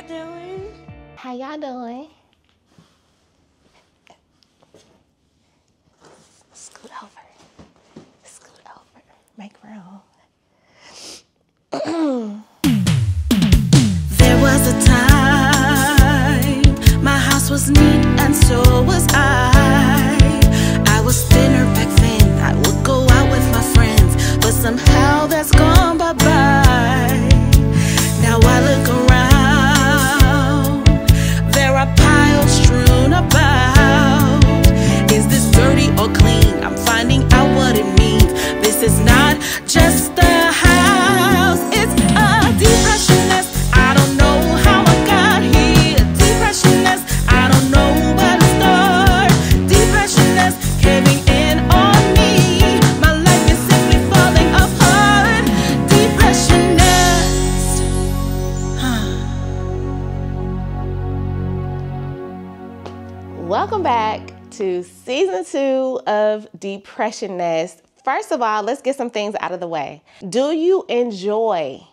y'all doing? How y'all doing? Scoot over. Scoot over. Make room. There was a time my house was neat and so was I. I was thinner back then. I would go out with my friends, but somehow that's gone bye-bye. Now I look around, there are piles strewn about. Is this dirty or clean? I'm finding out what it means. This is not just a house, it's a depression nest. I don't know how I got here. Depression nest, I don't know where to start. Depression nest, caving in on me. My life is simply falling apart. Depression nest. Welcome back to season 2 of Depression Nest. First of all, let's get some things out of the way. Do you enjoy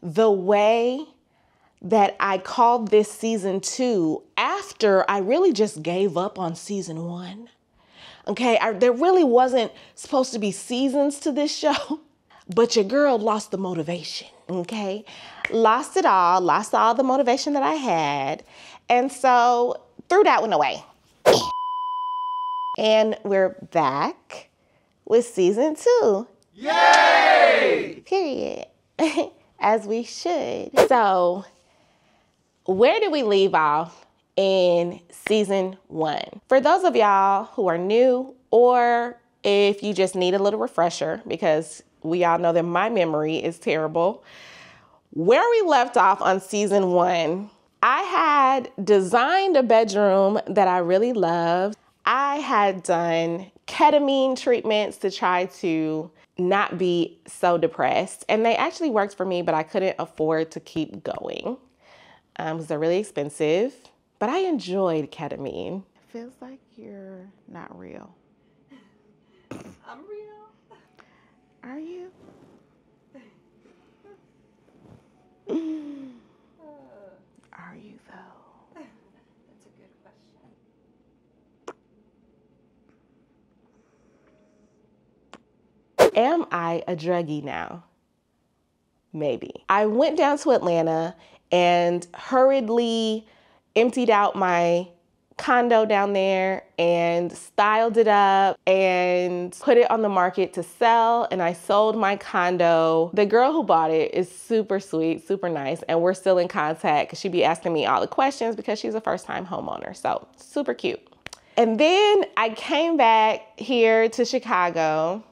the way that I called this season 2 after I really just gave up on season 1? Okay, there really wasn't supposed to be seasons to this show, but your girl lost the motivation, okay? Lost it all, lost all the motivation that I had, and so threw that one away. And we're back with season 2. Yay! Period. As we should. So, where did we leave off in season 1? For those of y'all who are new, or if you just need a little refresher, because we all know that my memory is terrible, where we left off on season 1, I had designed a bedroom that I really loved. I had done ketamine treatments to try to not be so depressed. And they actually worked for me, but I couldn't afford to keep going because they're really expensive. But I enjoyed ketamine. Feels like you're not real. I'm real. Are you? Are you though? That's a good question. Am I a druggie now? Maybe. I went down to Atlanta and hurriedly emptied out my condo down there and styled it up and put it on the market to sell, and I sold my condo. The girl who bought it is super sweet, super nice, and we're still in contact because she'd be asking me all the questions because she's a first-time homeowner, so super cute. And then I came back here to Chicago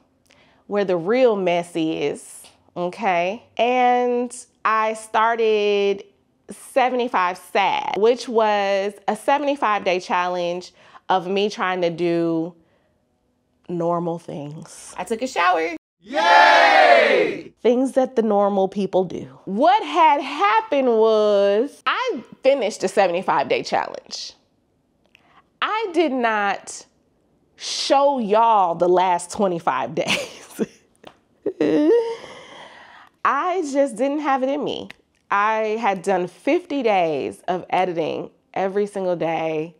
where the real mess is, okay? And I started 75 Sad, which was a 75-day challenge of me trying to do normal things. I took a shower. Yay! Things that the normal people do. What had happened was I finished the 75-day challenge. I did not show y'all the last 25 days. I just didn't have it in me. I had done 50 days of editing every single day,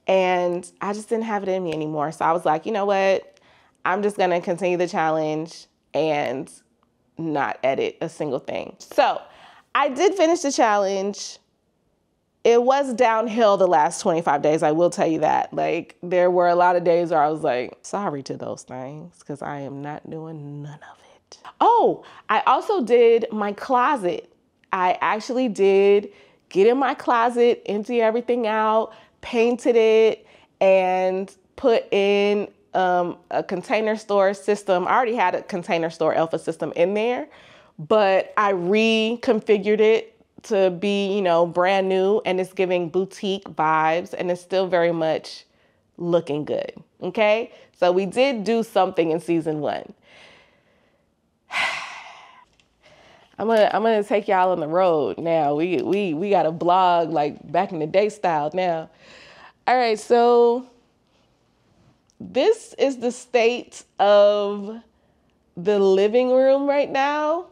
and I just didn't have it in me anymore. So I was like, you know what? I'm just gonna continue the challenge and not edit a single thing. So I did finish the challenge. It was downhill the last 25 days, I will tell you that. Like, there were a lot of days where I was like, sorry to those things, because I am not doing none of it. Oh, I also did my closet. I actually did get in my closet, empty everything out, painted it, and put in a container store system. I already had a container store alpha system in there, but I reconfigured it to be, you know, brand new, and it's giving boutique vibes, and it's still very much looking good, okay? So we did do something in season 1. I'm gonna take y'all on the road now. We got a blog like back in the day style now. All right, so this is the state of the living room right now.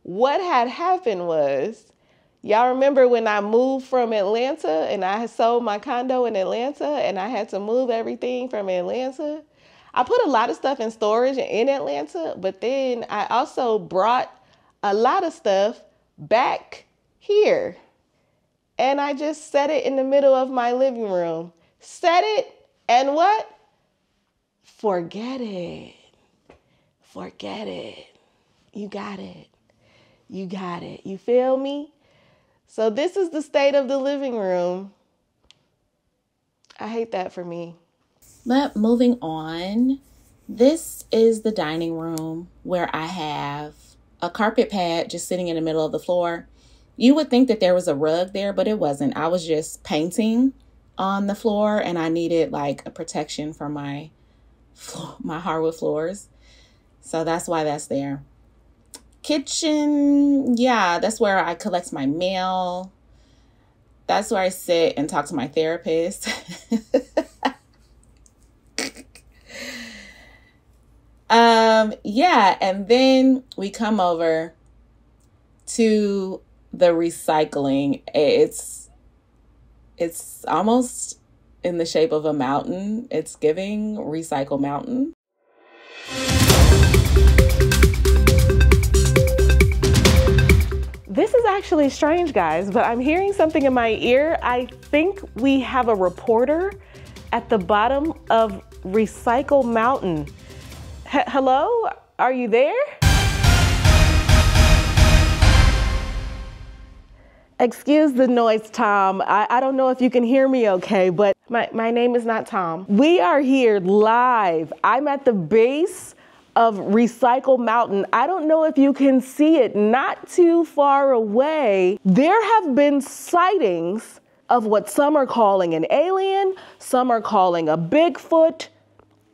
What had happened was Y'all remember when I moved from Atlanta and I had sold my condo in Atlanta and I had to move everything from Atlanta? I put a lot of stuff in storage in Atlanta, but then I also brought a lot of stuff back here. And I just set it in the middle of my living room. Set it and what? Forget it. Forget it. You got it. You got it. You feel me? So this is the state of the living room. I hate that for me. But moving on, this is the dining room where I have a carpet pad just sitting in the middle of the floor. You would think that there was a rug there, but it wasn't. I was just painting on the floor and I needed like a protection for my hardwood floors. So that's why that's there. Kitchen, yeah, that's where I collect my mail. That's where I sit and talk to my therapist. Yeah, and then we come over to the recycling. It's almost in the shape of a mountain. It's giving Recycle Mountain. This is actually strange, guys, but I'm hearing something in my ear. I think we have a reporter at the bottom of Recycle Mountain. Hello? Are you there? Excuse the noise, Tom. I don't know if you can hear me okay, but my name is not Tom. We are here live. I'm at the base of Recycle Mountain. I don't know if you can see it, not too far away. There have been sightings of what some are calling an alien, some are calling a Bigfoot.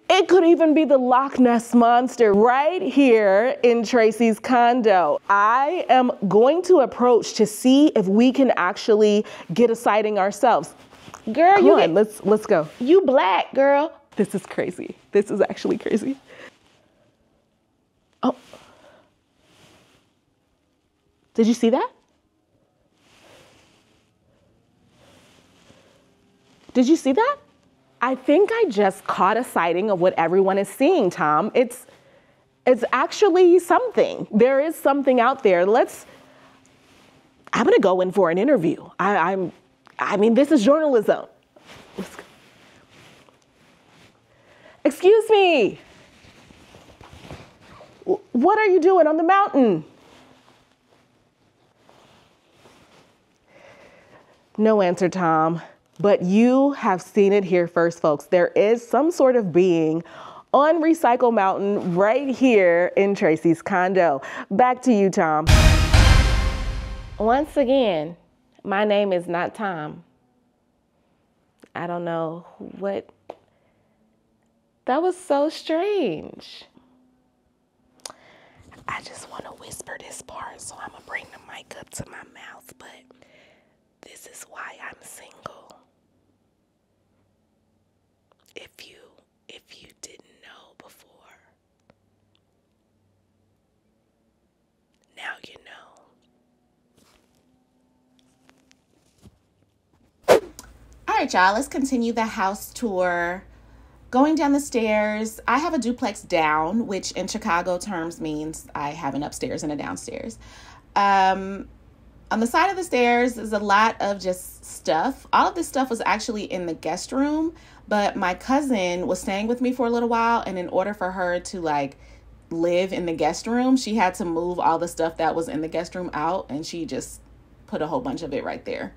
It could even be the Loch Ness Monster right here in Tracy's condo. I am going to approach to see if we can actually get a sighting ourselves. Girl, come on, let's go. You black, girl. This is crazy. This is actually crazy. Oh. Did you see that? Did you see that? I think I just caught a sighting of what everyone is seeing, Tom. It's actually something. There is something out there. I'm gonna go in for an interview. I mean, this is journalism. Let's go. Excuse me. What are you doing on the mountain? No answer, Tom. But you have seen it here first, folks. There is some sort of being on Recycle Mountain right here in Tracy's condo. Back to you, Tom. Once again, my name is not Tom. I don't know what. That was so strange. I just want to whisper this part, so I'm going to bring the mic up to my mouth, but this is why I'm single. If you didn't know before, now you know. All right, y'all, let's continue the house tour. Going down the stairs, I have a duplex down, which in Chicago terms means I have an upstairs and a downstairs. On the side of the stairs is a lot of just stuff. All of this stuff was actually in the guest room, but my cousin was staying with me for a little while, and in order for her to like live in the guest room, she had to move all the stuff that was in the guest room out, and she just put a whole bunch of it right there.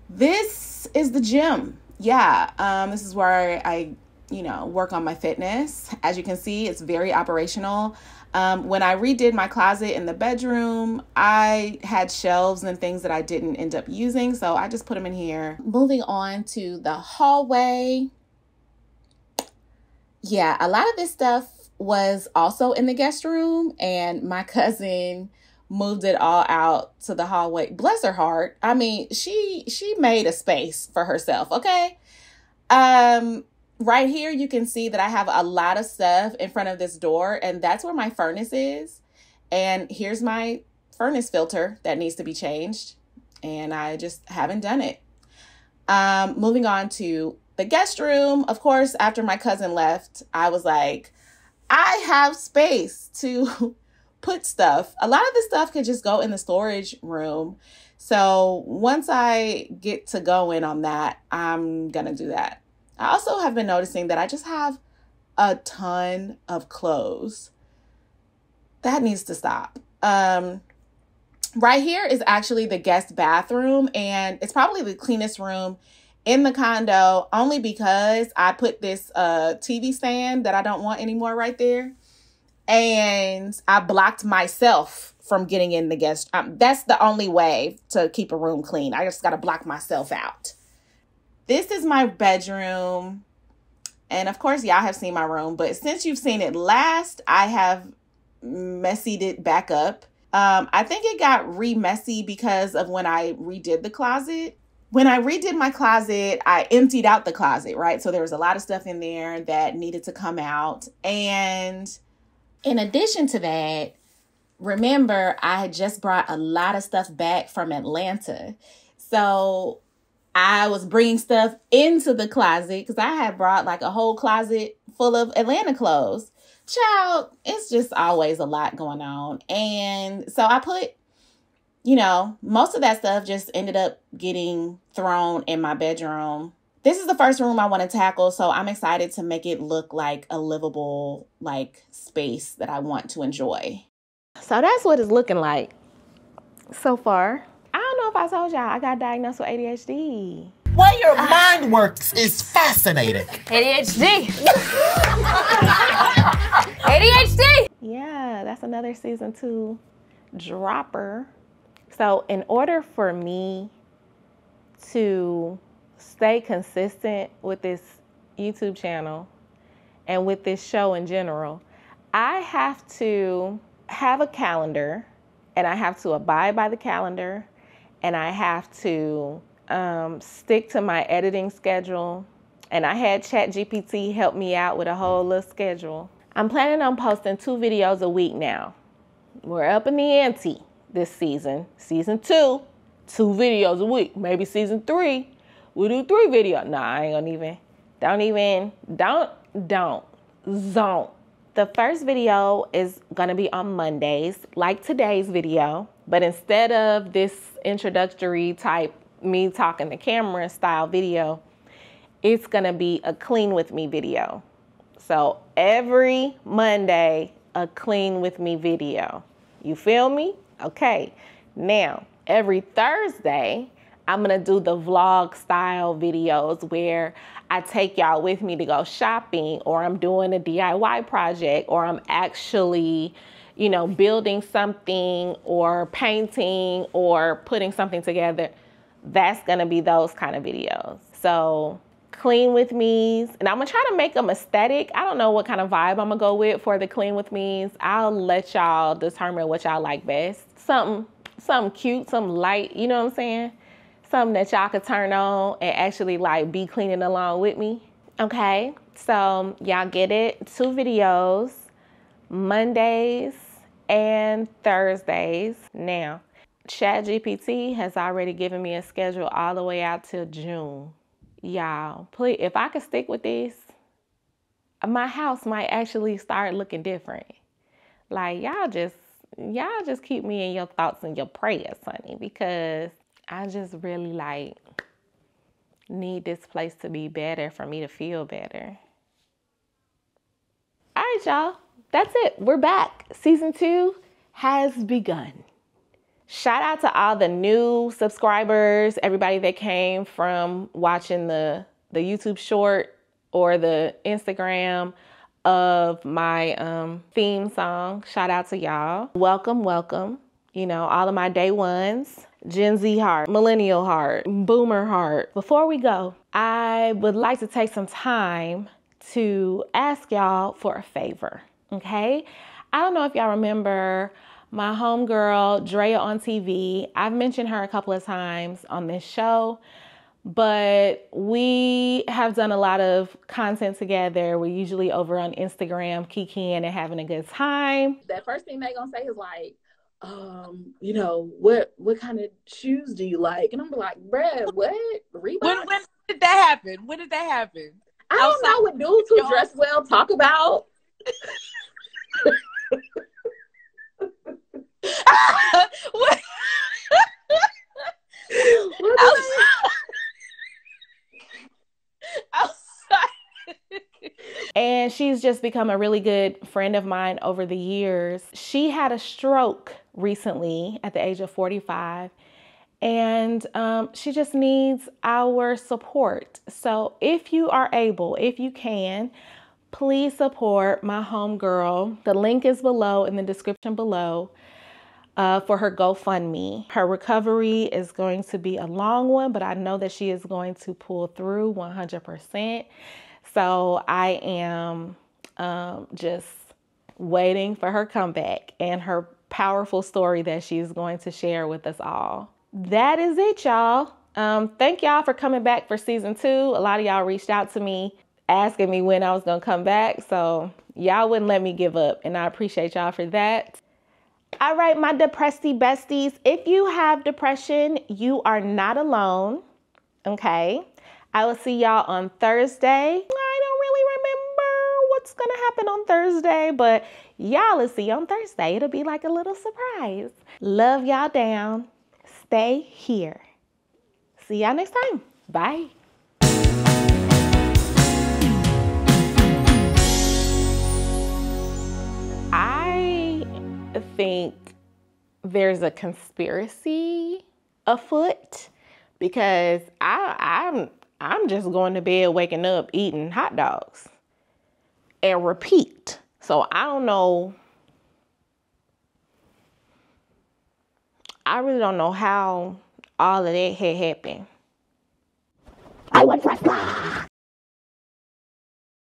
This is the gym. Yeah, this is where I work on my fitness. As you can see, it's very operational. When I redid my closet in the bedroom, I had shelves and things that I didn't end up using, so I just put them in here. Moving on to the hallway. Yeah, a lot of this stuff was also in the guest room, and my cousin moved it all out to the hallway. Bless her heart. I mean, she made a space for herself, okay? Right here, you can see that I have a lot of stuff in front of this door, and that's where my furnace is. And here's my furnace filter that needs to be changed, and I just haven't done it. Moving on to the guest room. Of course, after my cousin left, I was like, I have space to put stuff. A lot of the stuff could just go in the storage room. So once I get to going on that, I'm going to do that. I also have been noticing that I just have a ton of clothes. That needs to stop. Right here is actually the guest bathroom, and it's probably the cleanest room in the condo, only because I put this TV stand that I don't want anymore right there, and I blocked myself from getting in the guest. That's the only way to keep a room clean. I just got to block myself out. This is my bedroom, and of course, y'all have seen my room, but since you've seen it last, I have messied it back up. I think it got re-messy because of when I redid the closet. When I redid my closet, I emptied out the closet, right? So there was a lot of stuff in there that needed to come out. And in addition to that, remember, I had just brought a lot of stuff back from Atlanta. So I was bringing stuff into the closet because I had brought like a whole closet full of Atlanta clothes. Child, it's just always a lot going on. And so I put, most of that stuff just ended up getting thrown in my bedroom. This is the first room I want to tackle, so I'm excited to make it look like a livable, space that I want to enjoy. So that's what it's looking like so far. I don't know if I told y'all I got diagnosed with ADHD. Way your mind works is fascinating. ADHD. ADHD. Yeah, that's another season 2 dropper. So in order for me to stay consistent with this YouTube channel and with this show in general, I have to have a calendar, and I have to abide by the calendar, and I have to stick to my editing schedule. And I had ChatGPT help me out with a whole little schedule. I'm planning on posting 2 videos a week now. We're up in the ante this season. Season 2, 2 videos a week. Maybe season 3, we'll do 3 videos. Nah, I ain't gonna even. Don't. The first video is gonna be on Mondays, like today's video. But instead of this introductory type, me talking to camera style video, it's gonna be a clean with me video. So every Monday, a clean with me video. You feel me? Okay. Now, every Thursday, I'm gonna do the vlog style videos where I take y'all with me to go shopping, or I'm doing a DIY project, or I'm actually, building something or painting or putting something together. That's gonna be those kind of videos. So clean with me's, and I'm gonna try to make them aesthetic. I don't know what kind of vibe I'm gonna go with for the clean with me's. I'll let y'all determine what y'all like best. Something cute, something light, you know what I'm saying? Something that y'all could turn on and actually be cleaning along with me. Okay, so y'all get it. 2 videos, Mondays and Thursdays. Now, ChatGPT has already given me a schedule all the way out till June. Y'all, please, if I could stick with this, my house might actually start looking different. Y'all just keep me in your thoughts and your prayers, honey, because I just really need this place to be better for me to feel better. All right, y'all, that's it. We're back. Season 2 has begun. Shout out to all the new subscribers, everybody that came from watching the YouTube short or the Instagram of my theme song. Shout out to y'all. Welcome. All of my day ones, Gen Z heart, millennial heart, boomer heart. Before we go, I would like to take some time to ask y'all for a favor, okay? I don't know if y'all remember my homegirl, Drea on TV. I've mentioned her a couple of times on this show, but we have done a lot of content together. We're usually over on Instagram, kikiing and having a good time. That first thing they gonna say is you know, what kind of shoes do you like? And I'm like, bruh, what? Reebok? When did that happen? When did that happen? I don't know what dudes who dress well talk about. What? And she's just become a really good friend of mine over the years. She had a stroke recently at the age of 45, and she just needs our support. So if you are able, if you can, please support my homegirl. The link is below in the description below for her GoFundMe. Her recovery is going to be a long one, but I know that she is going to pull through 100%. So I am just waiting for her comeback and her powerful story that she's going to share with us all. That is it, y'all. Thank y'all for coming back for season 2. A lot of y'all reached out to me asking me when I was going to come back. So y'all wouldn't let me give up, and I appreciate y'all for that. All right, my depressy besties, if you have depression, you are not alone, okay? I will see y'all on Thursday. I don't really remember what's going to happen on Thursday, but y'all will see on Thursday. It'll be like a little surprise. Love y'all down. Stay here. See y'all next time. Bye. I think there's a conspiracy afoot because I'm just going to bed, waking up, eating hot dogs and repeat. So I don't know. I really don't know how all of that had happened. I want to